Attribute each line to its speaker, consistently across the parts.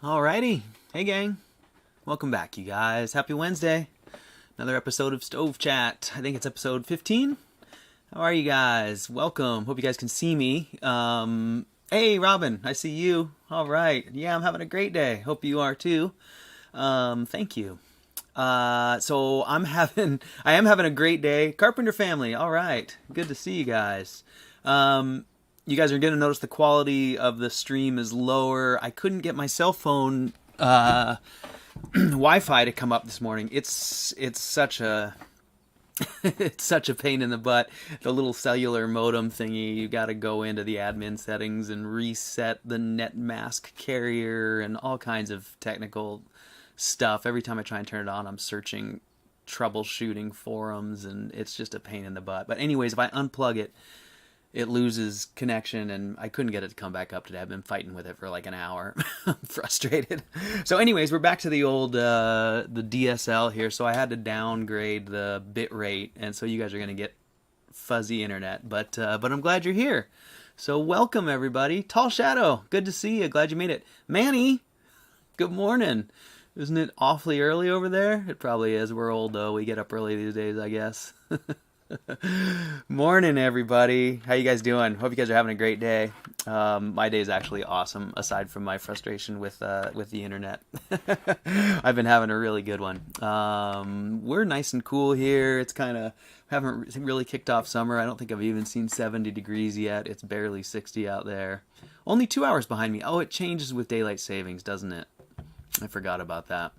Speaker 1: Alrighty. Hey gang. Welcome back, you guys. Happy Wednesday. Another episode of Stove Chat. I think it's episode 15. How are you guys? Welcome. Hope you guys can see me. Hey Robin, I see you. Alright. Yeah, I'm having a great day. Hope you are too. Thank you. So I am having a great day. Carpenter family. Alright. Good to see you guys. You guys are going to notice the quality of the stream is lower. I couldn't get my cell phone Wi-Fi to come up this morning. It's such a it's such a pain in the butt. The little cellular modem thingy, you got to go into the admin settings and reset the net mask carrier and all kinds of technical stuff. Every time I try and turn it on, I'm searching troubleshooting forums and it's just a pain in the butt. But anyways, if I unplug it, it loses connection, and I couldn't get it to come back up today. I've been fighting with it for like an hour. I'm frustrated. So anyways, we're back to the old the DSL here. So I had to downgrade the bit rate, and so you guys are going to get fuzzy internet. But I'm glad you're here. So welcome, everybody. Tall Shadow, good to see you. Glad you made it. Manny, good morning. Isn't it awfully early over there? It probably is. We're old, though. We get up early these days, I guess. Morning, everybody. How you guys doing? Hope you guys are having a great day. My day is actually awesome, aside from my frustration with the internet. I've been having a really good one. We're nice and cool here. It's kind of haven't really kicked off summer. I don't think I've even seen 70 degrees yet. It's barely 60 out there. Only 2 hours behind me. Oh, it changes with daylight savings, doesn't it? I forgot about that.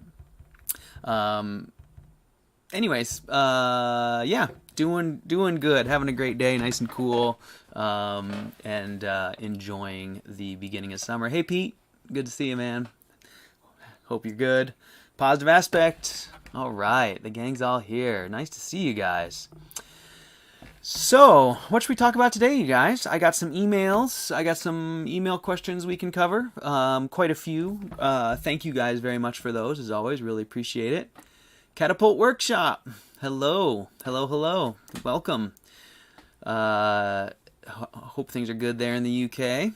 Speaker 1: Anyways, yeah, doing good, having a great day, nice and cool, and enjoying the beginning of summer. Hey Pete, good to see you, man. Hope you're good. Positive aspect. All right, the gang's all here. Nice to see you guys. So, what should we talk about today, you guys? I got some emails. I got some email questions we can cover. Quite a few. Thank you guys very much for those, as always. Really appreciate it. Catapult Workshop. Hello. Welcome. Hope things are good there in the UK.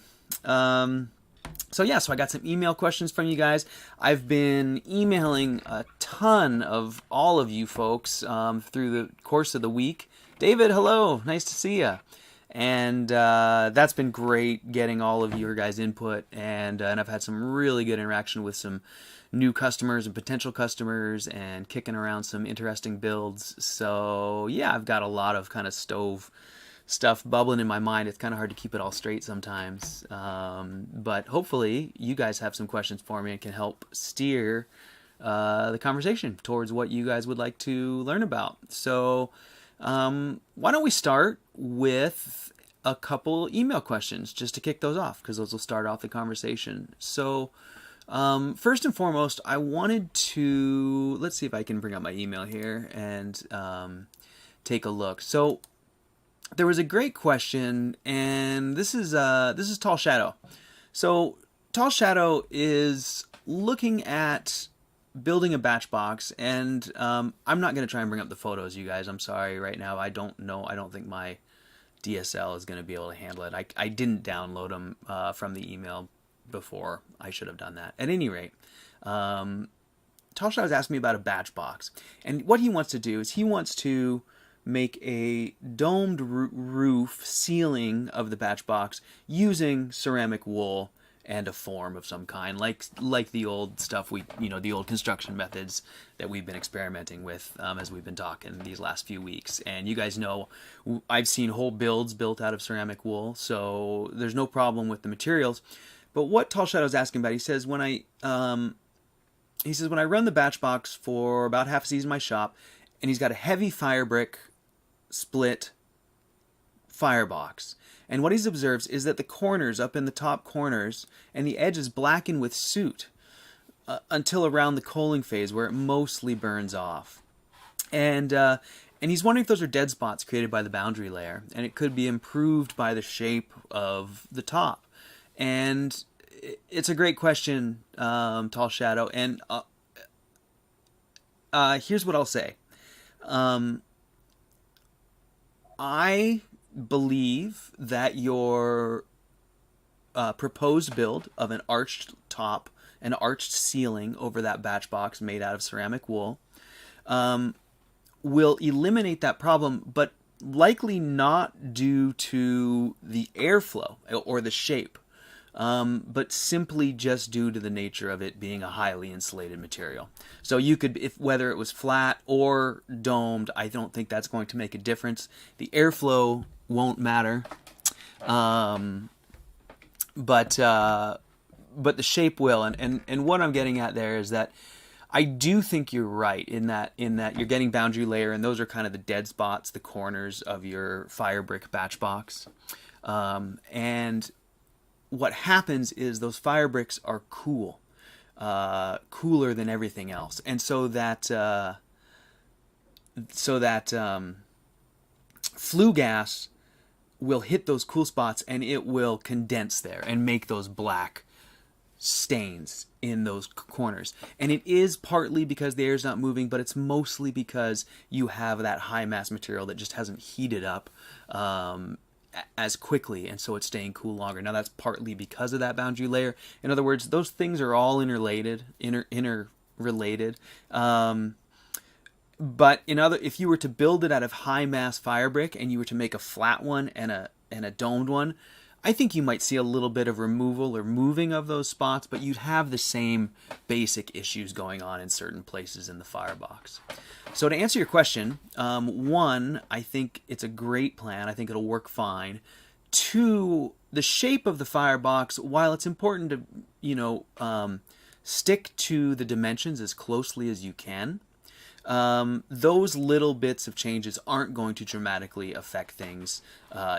Speaker 1: So I got some email questions from you guys. I've been emailing a ton of all of you folks through the course of the week. David, hello. Nice to see you. And that's been great getting all of your guys' input. And I've had some really good interaction with some new customers and potential customers and kicking around some interesting builds. So yeah, I've got a lot of kind of stove stuff bubbling in my mind. It's kind of hard to keep it all straight sometimes. But hopefully you guys have some questions for me and can help steer the conversation towards what you guys would like to learn about. So why don't we start with a couple email questions just to kick those off, because those will start off the conversation. So first and foremost, I wanted to, let's see if I can bring up my email here and take a look. So there was a great question, and this is Tall Shadow. So Tall Shadow is looking at building a batch box, and I'm not going to try and bring up the photos, you guys. I'm sorry right now. I don't know. I don't think my DSL is going to be able to handle it. I didn't download them from the email before. I should have done that. At any rate, Tall Shadow was asking me about a batch box, and what he wants to do is he wants to make a domed roof ceiling of the batch box using ceramic wool and a form of some kind, like the old stuff the old construction methods that we've been experimenting with as we've been talking these last few weeks. And you guys know I've seen whole builds built out of ceramic wool, so there's no problem with the materials. But what Tall Shadow's asking about, he says when I run the batch box for about half a season in my shop, and he's got a heavy fire brick split firebox. And what he's observed is that the corners, up in the top corners, and the edges blacken with soot until around the coaling phase, where it mostly burns off. And he's wondering if those are dead spots created by the boundary layer, and it could be improved by the shape of the top. And it's a great question, Tall Shadow. And here's what I'll say. I believe that your proposed build of an arched top an arched ceiling over that batch box made out of ceramic wool, will eliminate that problem, but likely not due to the airflow or the shape, but simply just due to the nature of it being a highly insulated material. So you could, whether it was flat or domed, I don't think that's going to make a difference. The airflow won't matter, but the shape will. And what I'm getting at there is that I do think you're right in that you're getting boundary layer, and those are kind of the dead spots, the corners of your fire brick batch box. And what happens is those fire bricks are cool, cooler than everything else, and so that flue gas will hit those cool spots, and it will condense there and make those black stains in those corners. And it is partly because the air is not moving, but it's mostly because you have that high mass material that just hasn't heated up as quickly, and so it's staying cool longer. Now that's partly because of that boundary layer. In other words, those things are all interrelated. But if you were to build it out of high mass fire brick and you were to make a flat one and a domed one, I think you might see a little bit of removal or moving of those spots, but you'd have the same basic issues going on in certain places in the firebox. So to answer your question, one, I think it's a great plan. I think it'll work fine. Two, the shape of the firebox, while it's important to, stick to the dimensions as closely as you can, those little bits of changes aren't going to dramatically affect things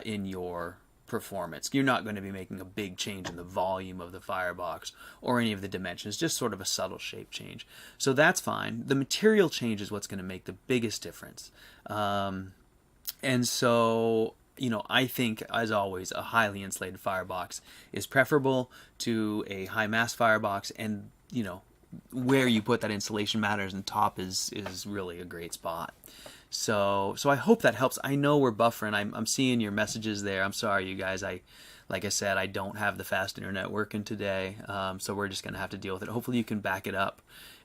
Speaker 1: in your performance. You're not going to be making a big change in the volume of the firebox or any of the dimensions, just sort of a subtle shape change. So that's fine. The material change is what's going to make the biggest difference. And so, I think, as always, a highly insulated firebox is preferable to a high mass firebox, and, where you put that insulation matters, and top is really a great spot. So I hope that helps. I know we're buffering. I'm seeing your messages there. I'm sorry, you guys. Like I said, I don't have the fast internet working today, so we're just going to have to deal with it. Hopefully you can back it up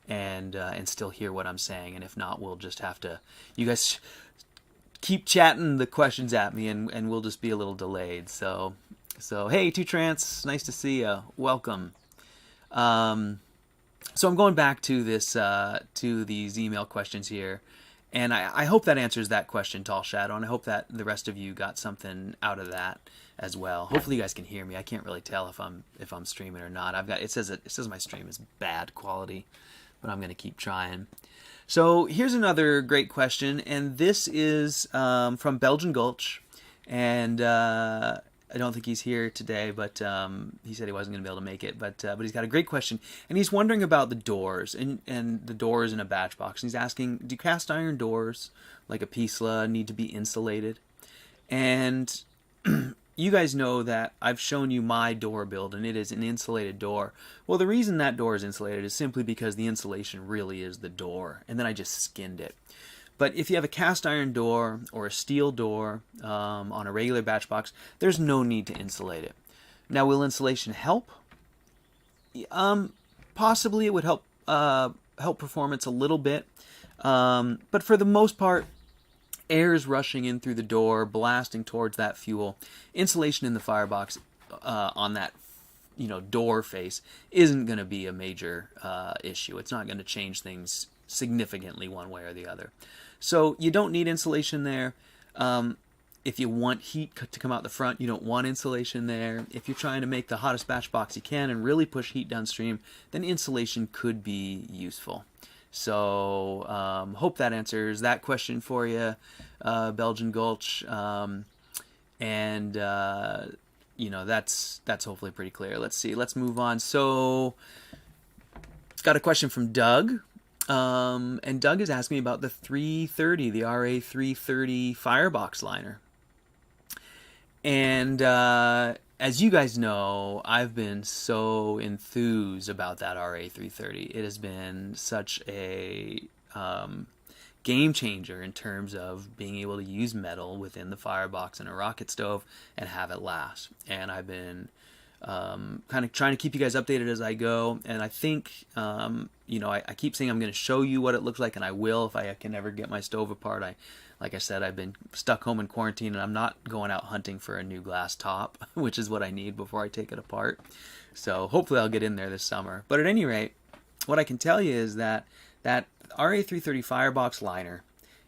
Speaker 1: and still hear what I'm saying. And if not, we'll just have to. You guys keep chatting the questions at me, and we'll just be a little delayed. So hey, Two Trance, nice to see you. Welcome. So I'm going back to these email questions here. And I hope that answers that question, Tall Shadow, and I hope that the rest of you got something out of that as well. Hopefully you guys can hear me. I can't really tell if I'm streaming or not. It says my stream is bad quality, but I'm going to keep trying. So here's another great question, and this is from Belgian Gulch, and I don't think he's here today, but he said he wasn't going to be able to make it. But he's got a great question, and he's wondering about the doors and the doors in a batch box. And he's asking, do cast iron doors like a Pisla need to be insulated? And you guys know that I've shown you my door build, and it is an insulated door. Well, the reason that door is insulated is simply because the insulation really is the door, and then I just skinned it. But if you have a cast iron door or a steel door on a regular batch box, there's no need to insulate it. Now, will insulation help? Possibly it would help performance a little bit. But for the most part, air is rushing in through the door, blasting towards that fuel. Insulation in the firebox on that door face isn't going to be a major issue. It's not going to change things significantly one way or the other. So you don't need insulation there. If you want heat to come out the front, you don't want insulation there. If you're trying to make the hottest batch box you can and really push heat downstream, then insulation could be useful. So hope that answers that question for you, Belgian Gulch. That's hopefully pretty clear. Let's see. Let's move on. So got a question from Doug. And Doug is asking me about the 330, the RA 330 Firebox liner. And as you guys know, I've been so enthused about that RA 330. It has been such a game changer in terms of being able to use metal within the firebox in a rocket stove and have it last. And I've been kind of trying to keep you guys updated as I go. And I think, you know, I keep saying I'm going to show you what it looks like, and I will if I can ever get my stove apart. Like I said, I've been stuck home in quarantine, and I'm not going out hunting for a new glass top, which is what I need before I take it apart. So hopefully I'll get in there this summer. But at any rate, what I can tell you is that RA330 Firebox liner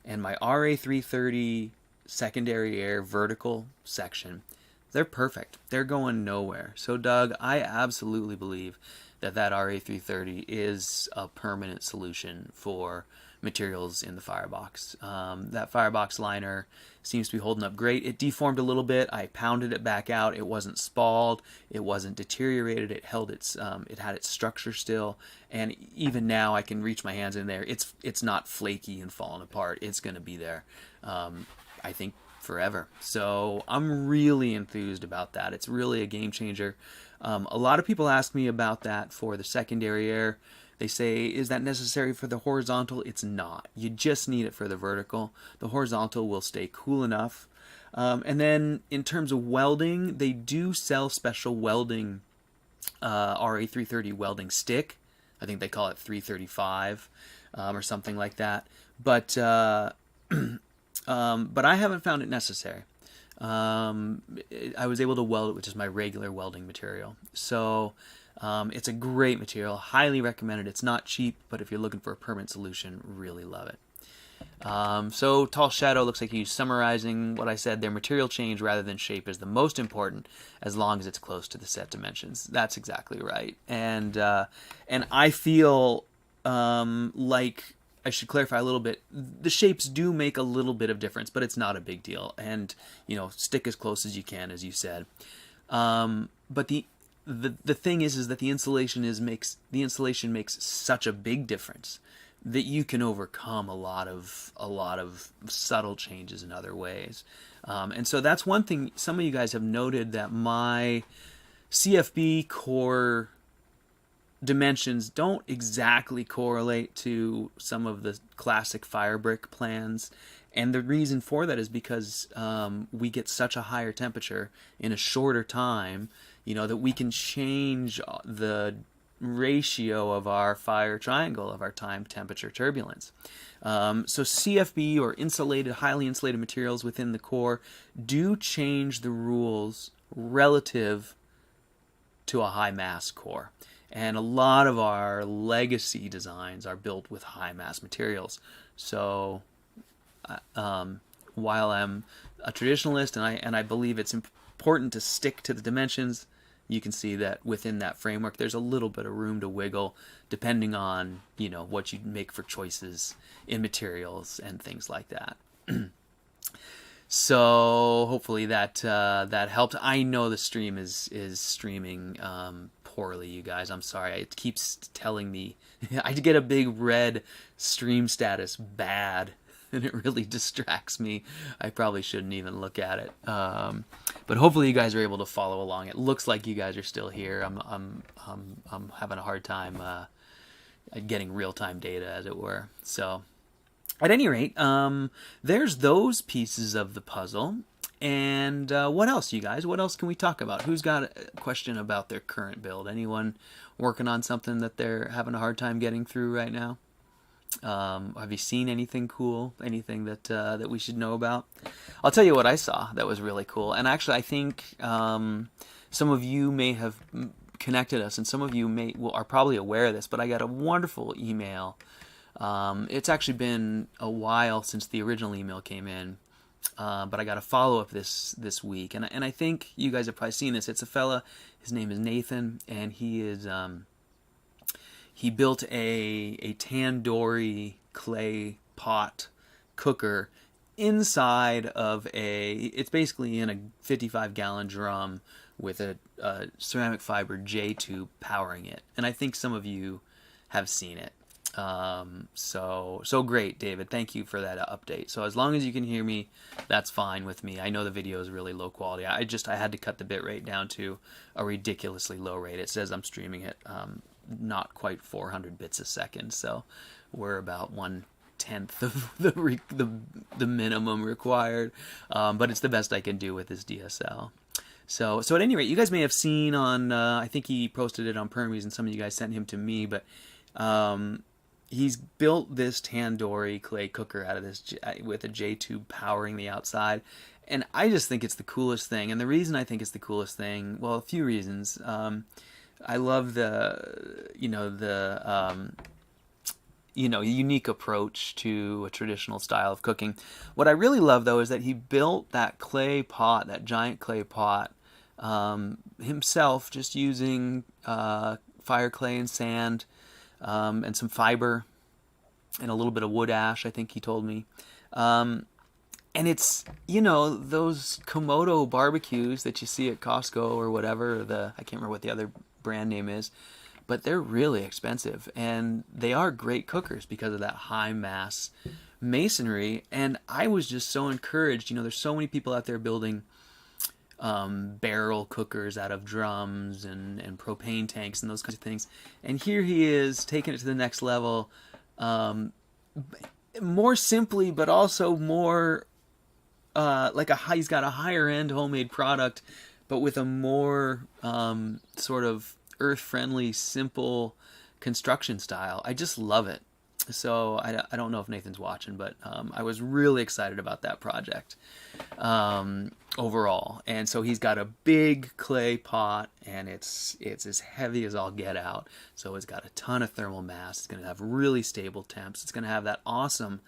Speaker 1: and my RA330 secondary air vertical section, they're perfect. They're going nowhere. So Doug, I absolutely believe that RA330 is a permanent solution for materials in the Firebox. That Firebox liner seems to be holding up great. It deformed a little bit. I pounded it back out. It wasn't spalled. It wasn't deteriorated. It held its it had its structure still. And even now I can reach my hands in there. It's not flaky and falling apart. It's going to be there, I think, forever. So I'm really enthused about that. It's really a game changer. A lot of people ask me about that for the secondary air. They say, is that necessary for the horizontal? It's not. You just need it for the vertical. The horizontal will stay cool enough. And then in terms of welding, they do sell special welding, RA330 welding stick. I think they call it 335 or something like that. But I haven't found it necessary. I was able to weld it with just my regular welding material. So it's a great material, highly recommended. It's not cheap, but if you're looking for a permanent solution, really love it. So Tall Shadow looks like he's summarizing what I said. Their material change rather than shape is the most important, as long as it's close to the set dimensions. That's exactly right. And I feel like I should clarify a little bit. The shapes do make a little bit of difference, but it's not a big deal. And you know, stick as close as you can, as you said. But the thing is that the insulation makes such a big difference that you can overcome a lot of subtle changes in other ways. And so that's one thing. Some of you guys have noted that my CFB core dimensions don't exactly correlate to some of the classic Firebrick plans. And the reason for that is because we get such a higher temperature in a shorter time, you know, that we can change the ratio of our fire triangle of our time, temperature, turbulence. So CFB, or highly insulated materials within the core, do change the rules relative to a high mass core. And a lot of our legacy designs are built with high mass materials. So while I'm a traditionalist and I believe it's important to stick to the dimensions, you can see that within that framework there's a little bit of room to wiggle depending on, you know, what you make for choices in materials and things like that. So hopefully that helped. I know the stream is streaming poorly, you guys. I'm sorry. It keeps telling me I get a big red stream status bad, and it really distracts me. I probably shouldn't even look at it. But hopefully you guys are able to follow along. It looks like you guys are still here. I'm having a hard time getting real-time data, as it were. So at any rate, there's those pieces of the puzzle. And what else, you guys? What else can we talk about? Who's got a question about their current build? Anyone working on something that they're having a hard time getting through right now? Have you seen anything cool? Anything that we should know about? I'll tell you what I saw that was really cool. And actually, I think some of you may have connected us, and some of you are probably aware of this, but I got a wonderful email. It's actually been a while since the original email came in, but I got a follow-up this week, and I think you guys have probably seen this. It's a fella, his name is Nathan, and he built a tandoori clay pot cooker inside of it's basically in a 55-gallon drum with a ceramic fiber J-tube powering it, and I think some of you have seen it. So great, David. Thank you for that update. So as long as you can hear me, that's fine with me. I know the video is really low quality. I had to cut the bit rate down to a ridiculously low rate. It says I'm streaming it not quite 400 bits a second, so we're about 1/10 of the minimum required. But it's the best I can do with this DSL. So at any rate, you guys may have seen on, I think he posted it on Permies, and some of you guys sent him to me, but he's built this tandoori clay cooker out of this with a J-tube powering the outside, and I just think it's the coolest thing. And the reason I think it's the coolest thing, well, a few reasons. I love the unique approach to a traditional style of cooking. What I really love, though, is that he built that clay pot, that giant clay pot, himself, just using fire clay and sand, and some fiber and a little bit of wood ash, I think he told me. And it's, those Komodo barbecues that you see at Costco or whatever, I can't remember what the other brand name is, but they're really expensive, and they are great cookers because of that high mass masonry. And I was just so encouraged. There's so many people out there building barrel cookers out of drums and propane tanks and those kinds of things, and here he is taking it to the next level, more simply, but also more he's got a higher end homemade product, but with a more sort of earth-friendly, simple construction style. I just love it. So I don't know if Nathan's watching, but I was really excited about that project overall. And so he's got a big clay pot, and it's as heavy as all get out. So it's got a ton of thermal mass. It's going to have really stable temps. It's going to have that awesome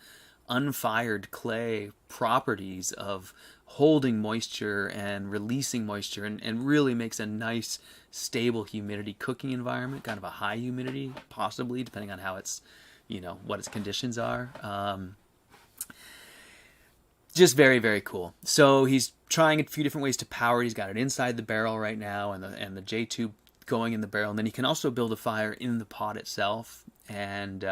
Speaker 1: unfired clay properties of holding moisture and releasing moisture, and really makes a nice stable humidity cooking environment, kind of a high humidity, possibly, depending on how it's, what its conditions are. Just very, very cool. So he's trying a few different ways to power it. He's got it inside the barrel right now, and the J-tube going in the barrel. And then he can also build a fire in the pot itself, and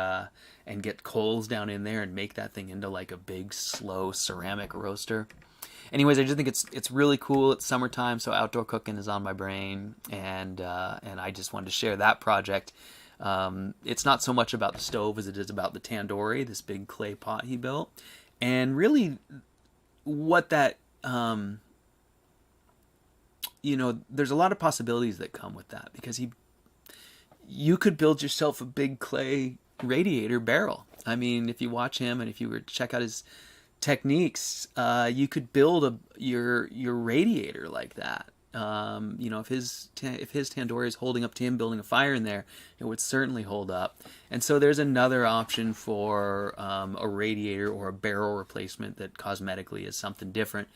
Speaker 1: get coals down in there and make that thing into like a big, slow ceramic roaster. Anyways, I just think it's really cool. It's summertime, so outdoor cooking is on my brain, and I just wanted to share that project. It's not so much about the stove as it is about the tandoori, this big clay pot he built, and really what that there's a lot of possibilities that come with that, because you could build yourself a big clay radiator barrel. I mean, if you watch him and if you were to check out his techniques, you could build your radiator like that. If his tandoori is holding up to him building a fire in there, it would certainly hold up. And so there's another option for a radiator or a barrel replacement that cosmetically is something different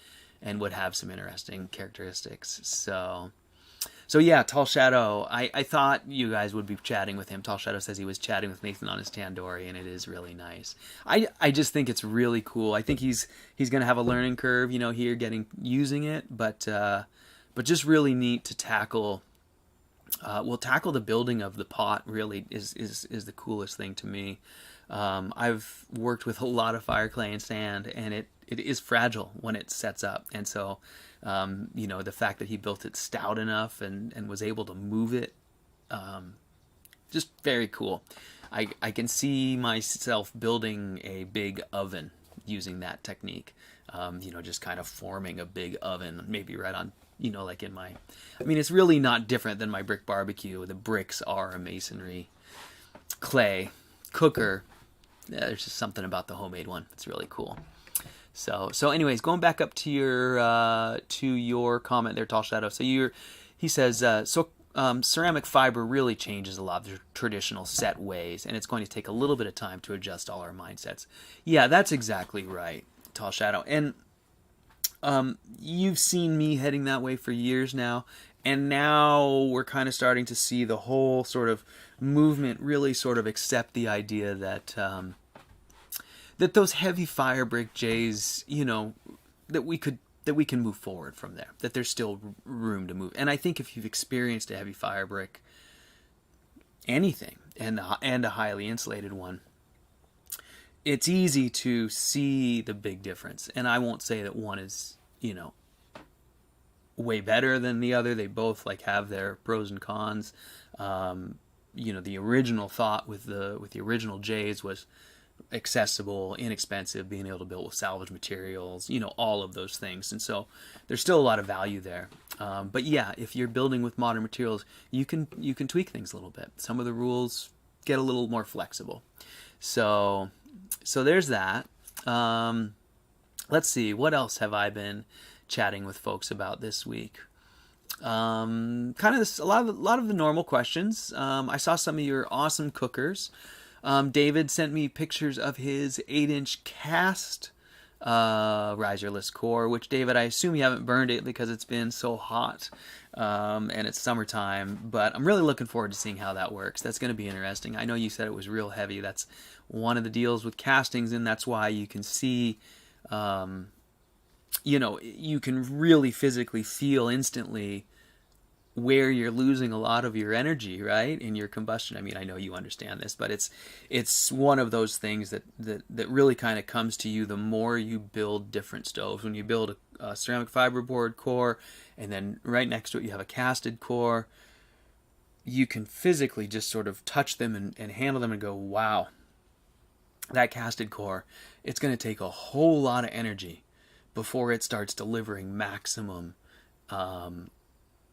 Speaker 1: and would have some interesting characteristics. So yeah, Tall Shadow, I thought you guys would be chatting with him. Tall Shadow says he was chatting with Nathan on his tandoori, and it is really nice. I just think it's really cool. I think he's going to have a learning curve, here using it, but just really neat to tackle. Tackle the building of the pot. Really is the coolest thing to me. I've worked with a lot of fire clay and sand, and it is fragile when it sets up, and so the fact that he built it stout enough and was able to move it, just very cool. I can see myself building a big oven using that technique, just kind of forming a big oven, maybe right on, like in it's really not different than my brick barbecue. The bricks are a masonry clay cooker. There's just something about the homemade one that's really cool. So anyways, going back up to your comment there, Tall Shadow. So he says, ceramic fiber really changes a lot of the traditional set ways, and it's going to take a little bit of time to adjust all our mindsets. Yeah, that's exactly right, Tall Shadow. And you've seen me heading that way for years now, and now we're kind of starting to see the whole sort of movement really sort of accept the idea that that those heavy fire brick J's, that we can move forward from there, that there's still room to move. And I think if you've experienced a heavy fire brick, anything, and a highly insulated one, it's easy to see the big difference. And I won't say that one is, way better than the other. They both have their pros and cons. The original thought with the original J's was accessible, inexpensive, being able to build with salvage materials, all of those things. And so there's still a lot of value there. But yeah, if you're building with modern materials, you can tweak things a little bit. Some of the rules get a little more flexible. So there's that. Let's see, what else have I been chatting with folks about this week? Kind of a lot of the normal questions. I saw some of your awesome cookers. David sent me pictures of his 8-inch cast riserless core, which, David, I assume you haven't burned it because it's been so hot and it's summertime, but I'm really looking forward to seeing how that works. That's going to be interesting. I know you said it was real heavy. That's one of the deals with castings, and that's why you can see, you can really physically feel instantly where you're losing a lot of your energy, right, in your combustion. I mean, I know you understand this, but it's one of those things that really kind of comes to you the more you build different stoves. When you build a ceramic fiberboard core, and then right next to it you have a casted core, you can physically just sort of touch them and handle them and go, wow, that casted core, it's going to take a whole lot of energy before it starts delivering maximum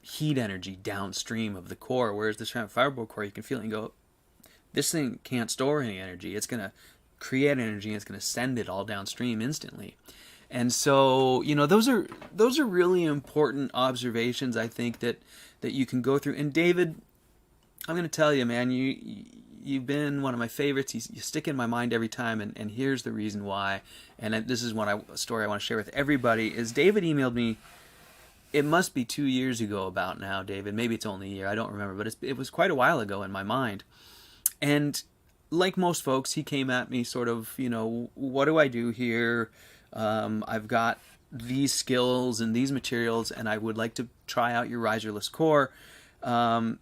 Speaker 1: heat energy downstream of the core. Whereas the ceramic fiberboard core, you can feel it and go, this thing can't store any energy. It's going to create energy and it's going to send it all downstream instantly. And so, those are really important observations, I think, that you can go through. And David, I'm going to tell you, man, you've been one of my favorites. You stick in my mind every time, and here's the reason why. And this is a story I want to share with everybody. Is David emailed me, it must be 2 years ago about now, David. Maybe it's only a year. I don't remember, but it was quite a while ago in my mind. And like most folks, he came at me sort of, what do I do here? I've got these skills and these materials, and I would like to try out your riserless core. And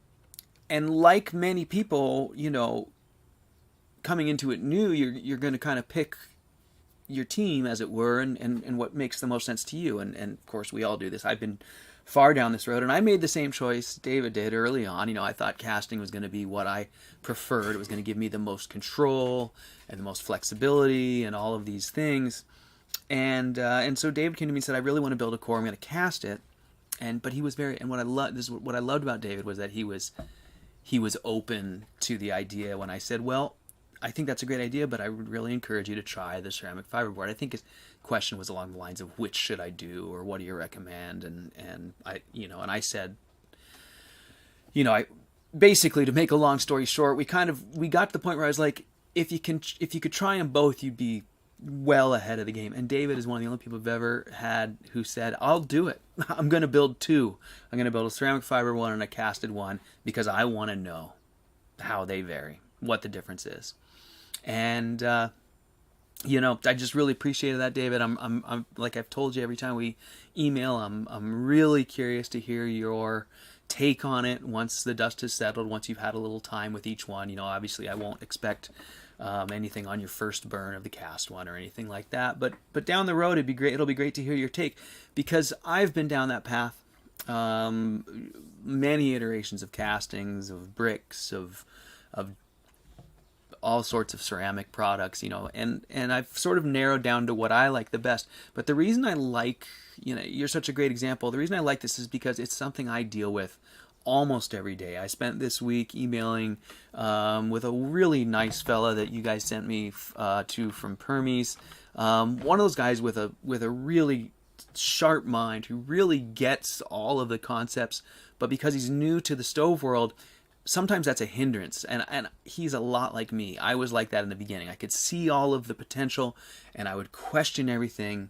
Speaker 1: like many people, coming into it new, you're going to kind of pick your team, as it were, and what makes the most sense to you. And of course, we all do this. I've been far down this road, and I made the same choice David did early on. I thought casting was going to be what I preferred. It was going to give me the most control and the most flexibility and all of these things. And so David came to me and said, I really want to build a core. I'm going to cast it. But he was what I loved about David was that he was open to the idea when I said, well, I think that's a great idea, but I would really encourage you to try the ceramic fiberboard. I think his question was along the lines of, which should I do, or what do you recommend? And I said, I basically, to make a long story short, we got to the point where I was like, if you could try them both, you'd be well ahead of the game. And David is one of the only people I've ever had who said, I'll do it. I'm going to build two. I'm going to build a ceramic fiber one and a casted one because I want to know how they vary, what the difference is. And I just really appreciated that, David. I'm like I've told you every time we email, I'm really curious to hear your take on it once the dust has settled, once you've had a little time with each one. Obviously I won't expect anything on your first burn of the cast one or anything like that, but down the road it'll be great to hear your take, because I've been down that path, many iterations of castings, of bricks, of all sorts of ceramic products, and I've sort of narrowed down to what I like the best. But the reason I like, you're such a great example. The reason I like this is because it's something I deal with almost every day. I spent this week emailing with a really nice fella that you guys sent me to from Permies. One of those guys with a really sharp mind who really gets all of the concepts, but because he's new to the stove world, sometimes that's a hindrance, and he's a lot like me. I was like that in the beginning. I could see all of the potential, and I would question everything,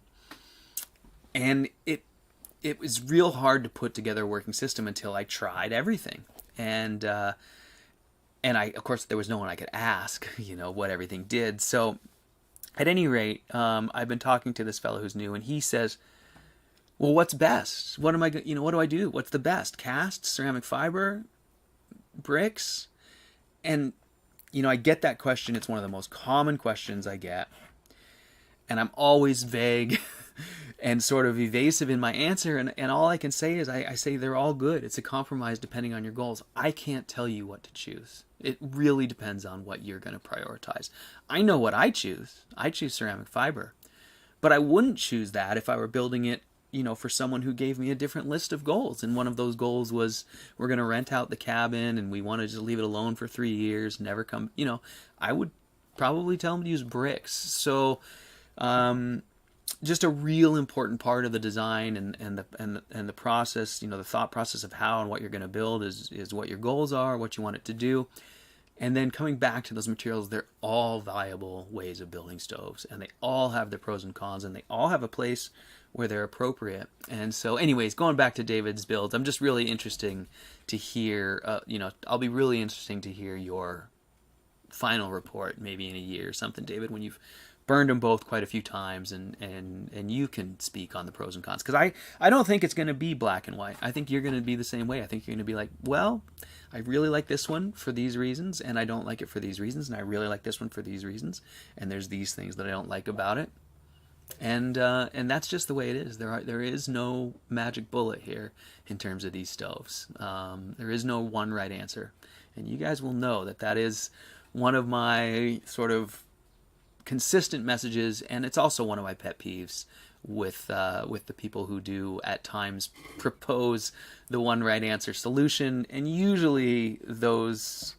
Speaker 1: and it was real hard to put together a working system until I tried everything. And I, of course, there was no one I could ask, what everything did. So, at any rate, I've been talking to this fellow who's new, and he says, well, what's best? What do I do? What's the best? Cast, ceramic fiber, bricks? And I get that question. It's one of the most common questions I get, and I'm always vague and sort of evasive in my answer, and all I can say is I say they're all good. It's a compromise depending on your goals. I can't tell you what to choose. It really depends on what you're going to prioritize. I know what I choose. I choose ceramic fiber, but I wouldn't choose that if I were building it for someone who gave me a different list of goals. And one of those goals was, we're going to rent out the cabin and we want to just leave it alone for 3 years, never come, I would probably tell them to use bricks. So, just a real important part of the design and the process, the thought process of how and what you're going to build is what your goals are, what you want it to do. And then coming back to those materials, they're all viable ways of building stoves, and they all have their pros and cons, and they all have a place where they're appropriate. And so anyways, going back to David's builds, I'm just really interesting to hear, I'll be really interesting to hear your final report maybe in a year or something, David, when you've burned them both quite a few times, and you can speak on the pros and cons, because I don't think it's going to be black and white. I think you're going to be the same way. I think you're going to be like, well, I really like this one for these reasons, and I don't like it for these reasons, and I really like this one for these reasons, and there's these things that I don't like about it, and that's just the way it is. There is no magic bullet here in terms of these stoves. There is no one right answer, and you guys will know that is one of my sort of consistent messages, and it's also one of my pet peeves with the people who do at times propose the one right answer solution. And usually those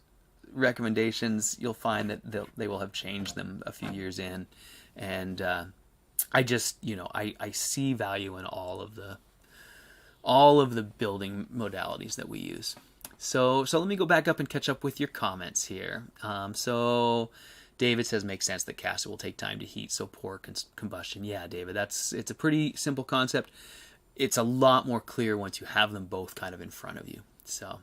Speaker 1: recommendations, you'll find that they will have changed them a few years in, and I just I see value in all of the building modalities that we use. So let me go back up and catch up with your comments here. So David says, makes sense that cast will take time to heat, so poor combustion. Yeah, David, it's a pretty simple concept. It's a lot more clear once you have them both kind of in front of you. So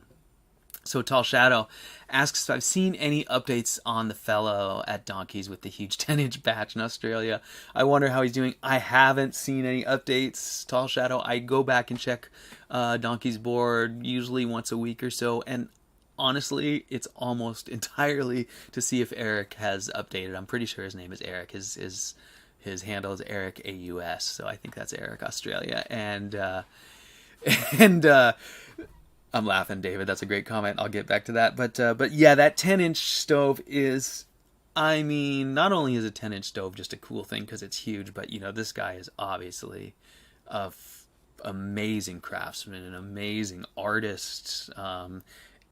Speaker 1: Tall Shadow asks if I've seen any updates on the fellow at Donkeys with the huge 10-inch batch in Australia. I wonder how he's doing. I haven't seen any updates, Tall Shadow. I go back and check Donkeys board usually once a week or so, and honestly, it's almost entirely to see if Eric has updated. I'm pretty sure his name is Eric. His handle is Eric AUS, so I think that's Eric Australia. And I'm laughing, David. That's a great comment. I'll get back to that. But yeah, that 10-inch stove is, I mean, not only is a 10-inch stove just a cool thing because it's huge, but this guy is obviously a amazing craftsman, an amazing artist,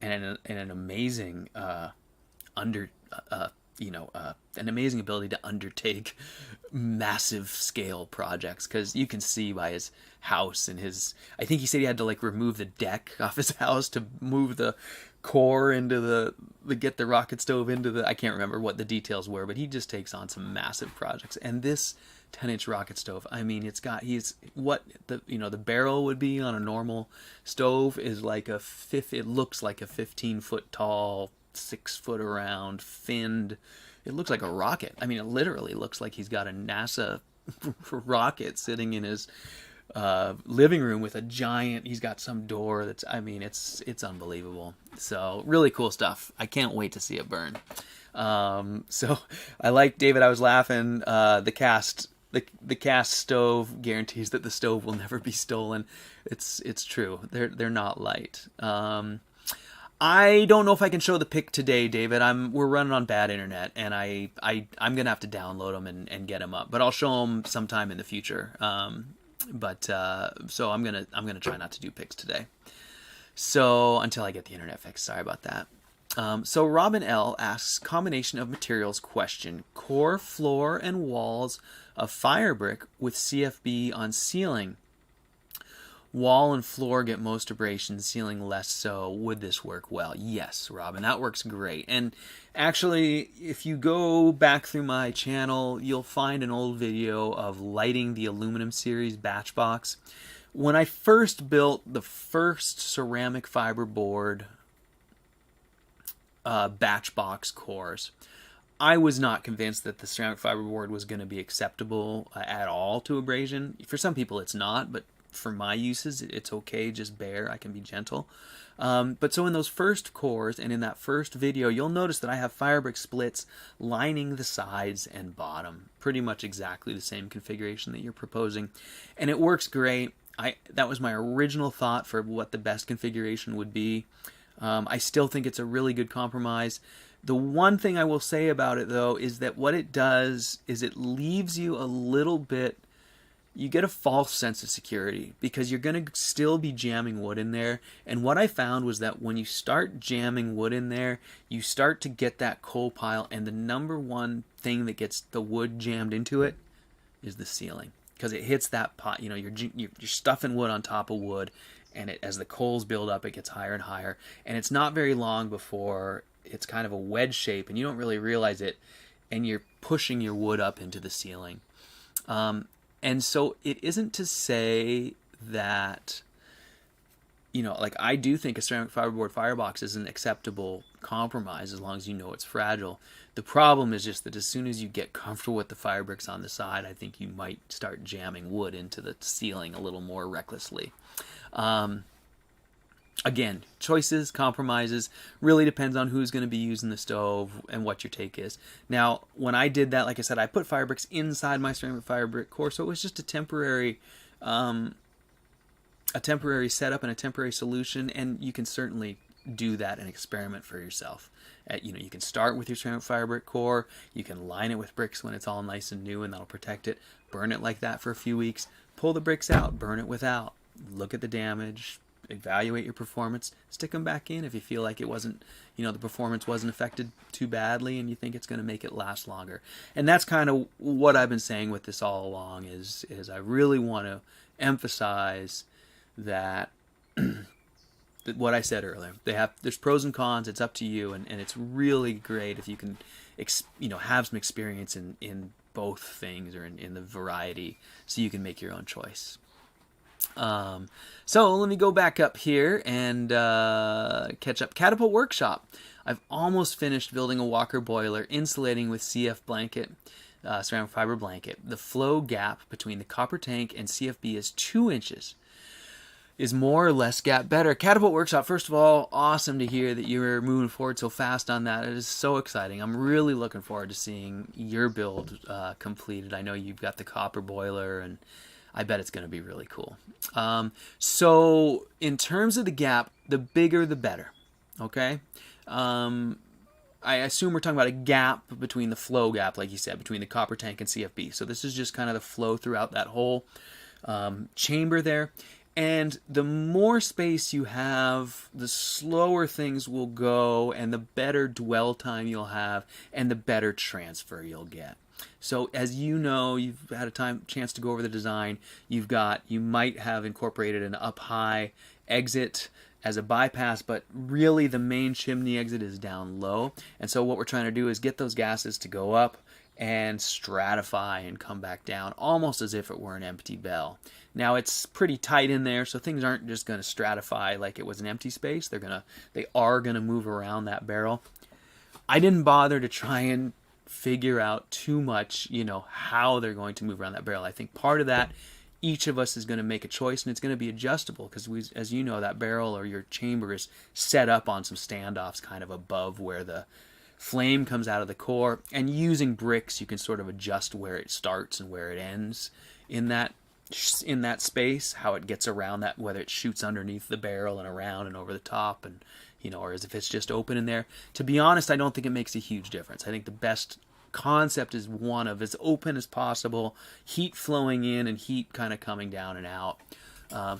Speaker 1: and an amazing an amazing ability to undertake massive scale projects, because you can see by his house and I think he said he had to remove the deck off his house to move the core into get the rocket stove into I can't remember what the details were, but he just takes on some massive projects. And this 10-inch rocket stove, I mean, he's what the barrel would be on a normal stove is it looks like a 15-foot tall, 6-foot around, finned. It looks like a rocket. I mean, it literally looks like he's got a NASA rocket sitting in his living room with a giant. He's got some door that's. I mean, it's unbelievable. So really cool stuff. I can't wait to see it burn. So I like, David. I was laughing. The cast stove guarantees that the stove will never be stolen. It's true. They're not light. I don't know if I can show the pic today, David. We're running on bad internet, and I'm gonna have to download them and get them up. But I'll show them sometime in the future. So I'm gonna try not to do pics today. So until I get the internet fixed. Sorry about that. So Robin L asks, combination of materials question: core, floor, and walls of fire brick with CFB on ceiling. Wall and floor get most abrasion, ceiling less so. Would this work well? Yes, Robin, that works great. And actually, if you go back through my channel, you'll find an old video of lighting the aluminum series batch box. When I first built the first ceramic fiber board batch box cores, I was not convinced that the ceramic fiber board was going to be acceptable at all to abrasion. For some people it's not, but for my uses, it's okay, just bare. I can be gentle. But so in those first cores and in that first video, you'll notice that I have firebrick splits lining the sides and bottom. Pretty much exactly the same configuration that you're proposing. And it works great. That was my original thought for what the best configuration would be. I still think it's a really good compromise. The one thing I will say about it, though, is that what it does is it leaves you a little bit you get a false sense of security because you're going to still be jamming wood in there. And what I found was that when you start jamming wood in there, you start to get that coal pile, and the number one thing that gets the wood jammed into it is the ceiling, because it hits that pot. You know, you're stuffing wood on top of wood, and as the coals build up, it gets higher and higher, and it's not very long before it's kind of a wedge shape, and you don't really realize it, and you're pushing your wood up into the ceiling. And so it isn't to say that, you know, like, I do think a ceramic fiberboard firebox is an acceptable compromise as long as you know it's fragile. The problem is just that as soon as you get comfortable with the fire bricks on the side, I think you might start jamming wood into the ceiling a little more recklessly. Again, choices, compromises, really depends on who's going to be using the stove and what your take is. Now, when I did that, like I said, I put fire bricks inside my ceramic fire brick core, so it was just a temporary setup and a temporary solution, and you can certainly do that and experiment for yourself. You know, you can start with your ceramic fire brick core, you can line it with bricks when it's all nice and new, and that'll protect it. Burn it like that for a few weeks, pull the bricks out, burn it without, look at the damage, evaluate your performance, stick them back in if you feel like it wasn't, you know, the performance wasn't affected too badly and you think it's going to make it last longer. And that's kind of what I've been saying with this all along is I really want to emphasize that what I said earlier. There's pros and cons. It's up to you, and it's really great if you can, you know, have some experience in both things, or in the variety, so you can make your own choice. So let me go back up here and catch up. Catapult Workshop. I've almost finished building a Walker boiler, insulating with CF blanket, ceramic fiber blanket. The flow gap between the copper tank and CFB is 2 inches. Is more or less gap better? Catapult Workshop, first of all, awesome to hear that you're moving forward so fast on that. It is so exciting. I'm really looking forward to seeing your build completed. I know you've got the copper boiler, and I bet it's going to be really cool. So in terms of the gap, the bigger the better, okay? I assume we're talking about a gap between the flow gap, like you said, between the copper tank and CFB. So this is just kind of the flow throughout that whole chamber there. And the more space you have, the slower things will go, and the better dwell time you'll have, and the better transfer you'll get. So as you know, you've had a chance to go over the design. You might have incorporated an up-high exit as a bypass, but really the main chimney exit is down low. And so what we're trying to do is get those gases to go up and stratify and come back down, almost as if it were an empty bell. Now it's pretty tight in there, so things aren't just going to stratify like it was an empty space. They are gonna move around that barrel. I didn't bother to try and figure out too much, you know, how they're going to move around that barrel. I think part of that, each of us is going to make a choice, and it's going to be adjustable because, as you know, that barrel or your chamber is set up on some standoffs kind of above where the flame comes out of the core, and using bricks you can sort of adjust where it starts and where it ends in that space, how it gets around that, whether it shoots underneath the barrel and around and over the top, and you know, or as if it's just open in there. To be honest, I don't think it makes a huge difference. I think the best concept is one of as open as possible, heat flowing in and heat kind of coming down and out.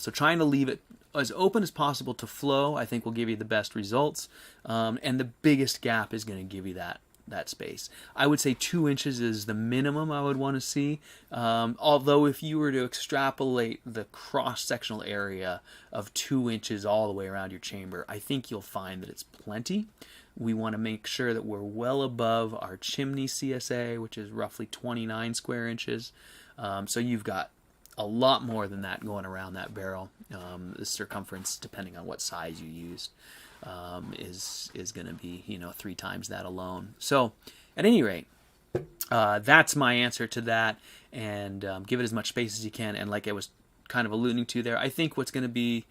Speaker 1: So trying to leave it as open as possible to flow, I think will give you the best results. And the biggest gap is going to give you that space. I would say 2 inches is the minimum I would want to see. Although if you were to extrapolate the cross-sectional area of 2 inches all the way around your chamber, I think you'll find that it's plenty. We want to make sure that we're well above our chimney CSA, which is roughly 29 square inches. So you've got a lot more than that going around that barrel. The circumference, depending on what size you used, is going to be, you know, 3 times that alone. So at any rate, that's my answer to that, and give it as much space as you can. And like I was kind of alluding to there, I think what's going to be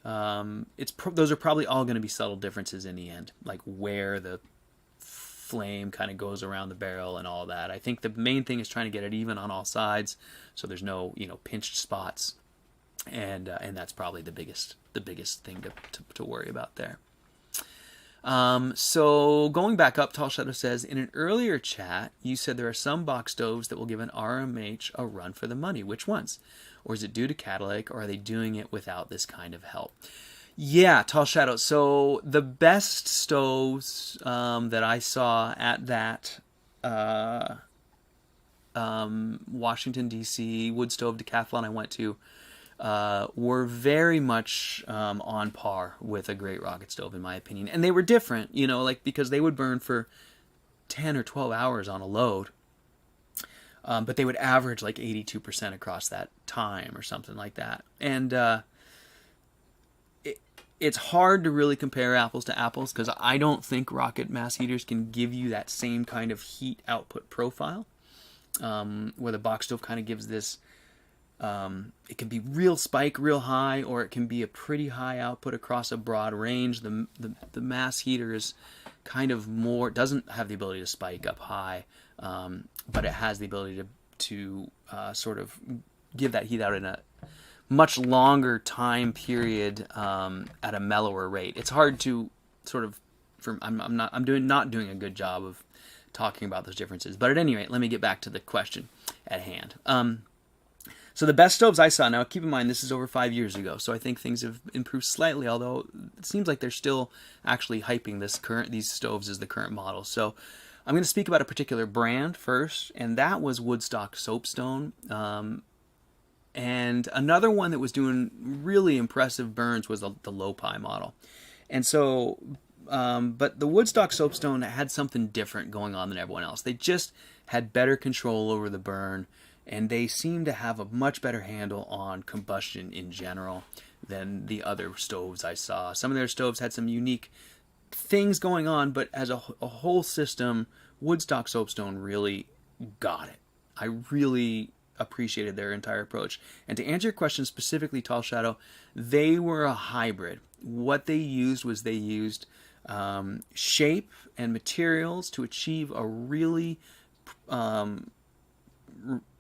Speaker 1: those are probably all going to be subtle differences in the end, like where the flame kind of goes around the barrel and all that. I think the main thing is trying to get it even on all sides, so there's no, you know, pinched spots, and that's probably the biggest thing to worry about there. So going back up, Tall Shadow says, in an earlier chat, you said there are some box stoves that will give an RMH a run for the money. Which ones? Or is it due to catalytic, or are they doing it without this kind of help? Yeah, Tall Shadow. So the best stoves that I saw at that Washington, D.C. wood stove decathlon I went to were very much on par with a great rocket stove, in my opinion. And they were different, like because they would burn for 10 or 12 hours on a load, but they would average like 82% across that time or something like that. And it's hard to really compare apples to apples because I don't think rocket mass heaters can give you that same kind of heat output profile, where the box stove kind of gives this. It can be real spike, real high, or it can be a pretty high output across a broad range. The mass heater is kind of more, doesn't have the ability to spike up high, but it has the ability to sort of give that heat out in a much longer time period at a mellower rate. It's hard to sort of, I'm not doing a good job of talking about those differences. But at any rate, let me get back to the question at hand. So the best stoves I saw, now keep in mind this is over 5 years ago, so I think things have improved slightly, although it seems like they're still actually hyping these stoves as the current model. So I'm going to speak about a particular brand first, and that was Woodstock Soapstone. And another one that was doing really impressive burns was the Lopi model. And so, but the Woodstock Soapstone had something different going on than everyone else. They just had better control over the burn, and they seem to have a much better handle on combustion in general than the other stoves I saw. Some of their stoves had some unique things going on, but as a whole system, Woodstock Soapstone really got it. I really appreciated their entire approach. And to answer your question specifically, Tall Shadow, they were a hybrid. What they used was they used shape and materials to achieve a really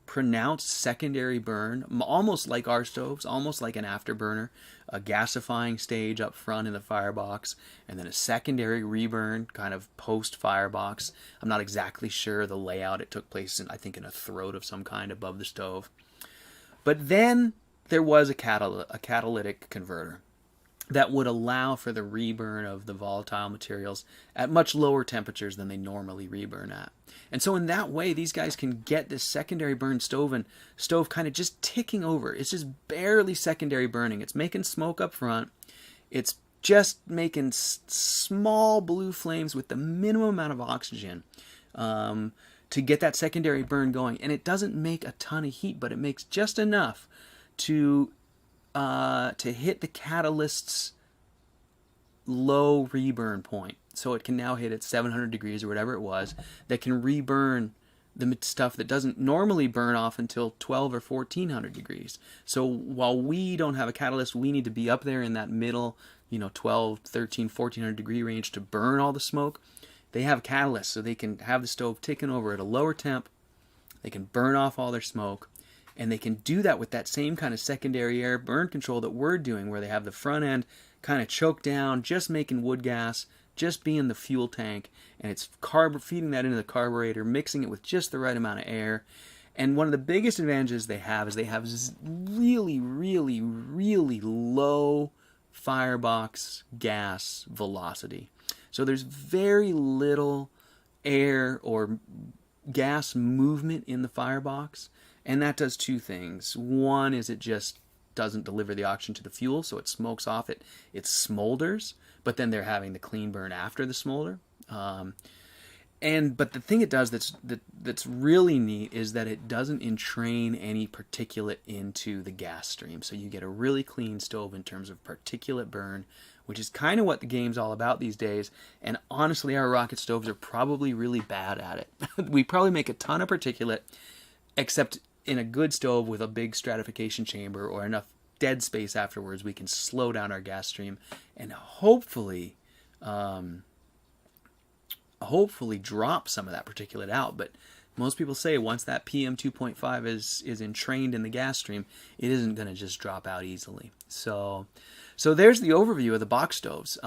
Speaker 1: pronounced secondary burn, almost like our stoves, almost like an afterburner, a gasifying stage up front in the firebox, and then a secondary reburn kind of post firebox. I'm not exactly sure the layout. It took place I think in a throat of some kind above the stove. But then there was a catalytic converter that would allow for the reburn of the volatile materials at much lower temperatures than they normally reburn at. And so in that way, these guys can get this secondary burn stove kind of just ticking over. It's just barely secondary burning. It's making smoke up front. It's just making small blue flames with the minimum amount of oxygen to get that secondary burn going. And it doesn't make a ton of heat, but it makes just enough to hit the catalyst's low reburn point. So it can now hit at 700 degrees or whatever it was, that can reburn the stuff that doesn't normally burn off until 12 or 1400 degrees. So while we don't have a catalyst, we need to be up there in that middle, 12, 13, 1400 degree range to burn all the smoke. They have catalysts, so they can have the stove ticking over at a lower temp. They can burn off all their smoke. And they can do that with that same kind of secondary air burn control that we're doing, where they have the front end kind of choked down, just making wood gas, just being the fuel tank, and it's feeding that into the carburetor, mixing it with just the right amount of air. And one of the biggest advantages they have is they have really, really, really low firebox gas velocity. So there's very little air or gas movement in the firebox. And that does two things. One is it just doesn't deliver the oxygen to the fuel, so it smokes off, it smolders, but then they're having the clean burn after the smolder. But the thing it does that's really neat is that it doesn't entrain any particulate into the gas stream. So you get a really clean stove in terms of particulate burn, which is kind of what the game's all about these days. And honestly, our rocket stoves are probably really bad at it. We probably make a ton of particulate, except in a good stove with a big stratification chamber or enough dead space afterwards, we can slow down our gas stream and hopefully drop some of that particulate out. But most people say once that PM 2.5 is entrained in the gas stream, it isn't going to just drop out easily. So there's the overview of the box stoves.